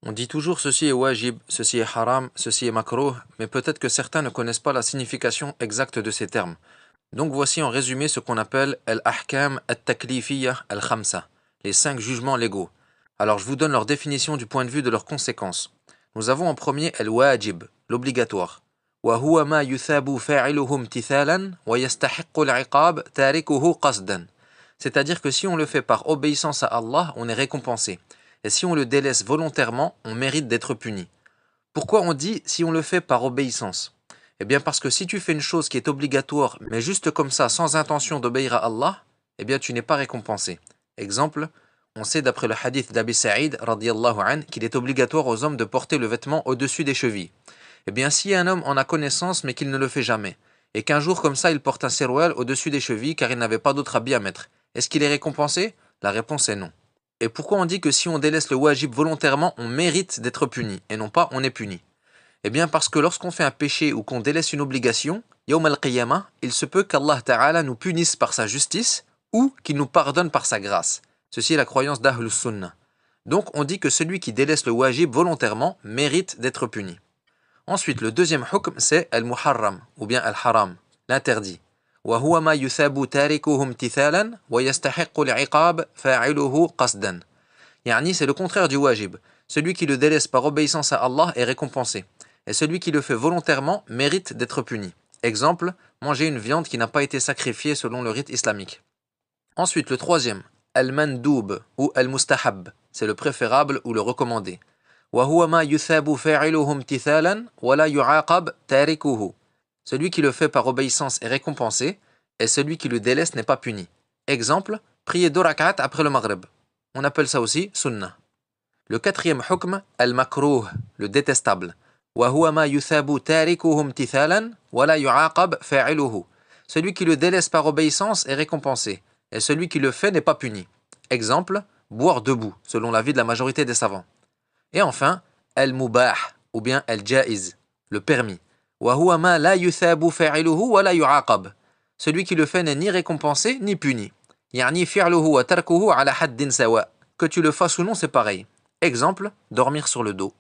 On dit toujours ceci est wajib, ceci est haram, ceci est makruh, mais peut-être que certains ne connaissent pas la signification exacte de ces termes. Donc voici en résumé ce qu'on appelle al-ahkam al-taklifiyya al-khamsa, les 5 jugements légaux. Alors je vous donne leur définition du point de vue de leurs conséquences. Nous avons en premier al-wajib, l'obligatoire. وهو ما يثاب فاعله امتثالا ويستحق العقاب تاركه قصدا. C'est-à-dire que si on le fait par obéissance à Allah, on est récompensé. Et si on le délaisse volontairement, on mérite d'être puni. Pourquoi on dit si on le fait par obéissance? Eh bien parce que si tu fais une chose qui est obligatoire, mais juste comme ça, sans intention d'obéir à Allah, eh bien tu n'es pas récompensé. Exemple, on sait d'après le hadith d'Abi Sa'id radiyallahu anh, qu'il est obligatoire aux hommes de porter le vêtement au-dessus des chevilles. Eh bien si un homme en a connaissance mais qu'il ne le fait jamais, et qu'un jour comme ça il porte un seroual au-dessus des chevilles car il n'avait pas d'autre habit à mettre, est-ce qu'il est récompensé? La réponse est non. Et pourquoi on dit que si on délaisse le wajib volontairement, on mérite d'être puni, et non pas on est puni? Eh bien parce que lorsqu'on fait un péché ou qu'on délaisse une obligation, yawm al-qiyamah, il se peut qu'Allah Ta'ala nous punisse par sa justice ou qu'il nous pardonne par sa grâce. Ceci est la croyance d'Ahlus Sunnah. Donc on dit que celui qui délaisse le wajib volontairement mérite d'être puni. Ensuite, le deuxième hukm, c'est al-muharram, ou bien al-haram, l'interdit. وهو ما يثاب تاركه امتثالا ويستحق العقاب فاعله قصدا. Yani, c'est le contraire du wajib. Celui qui le délaisse par obéissance à Allah est récompensé. Et celui qui le fait volontairement mérite d'être puni. Exemple, manger une viande qui n'a pas été sacrifiée selon le rite islamique. Ensuite, le troisième, al-mandoub ou al-mustahab, c'est le préférable ou le recommandé. وهو ما يثاب فاعله امتثالا ولا يعاقب تاركه. Celui qui le fait par obéissance est récompensé, et celui qui le délaisse n'est pas puni. Exemple, prier 2 rak'at après le maghrib. On appelle ça aussi sunnah. Le quatrième hukm, al-makruh, le détestable. وهو ما يثاب تاركه امتثالا ولا يعاقب فاعله. Celui qui le délaisse par obéissance est récompensé, et celui qui le fait n'est pas puni. Exemple, boire debout, selon l'avis de la majorité des savants. Et enfin, al-mubah, ou bien al-jaiz, le permis. وهو ما لا يثاب فاعله ولا يعاقب. Celui qui le fait n'est ni récompensé ni puni. يعني فعله وتركه على حد سواء. Que tu le fasses ou non, c'est pareil. Exemple, dormir sur le dos.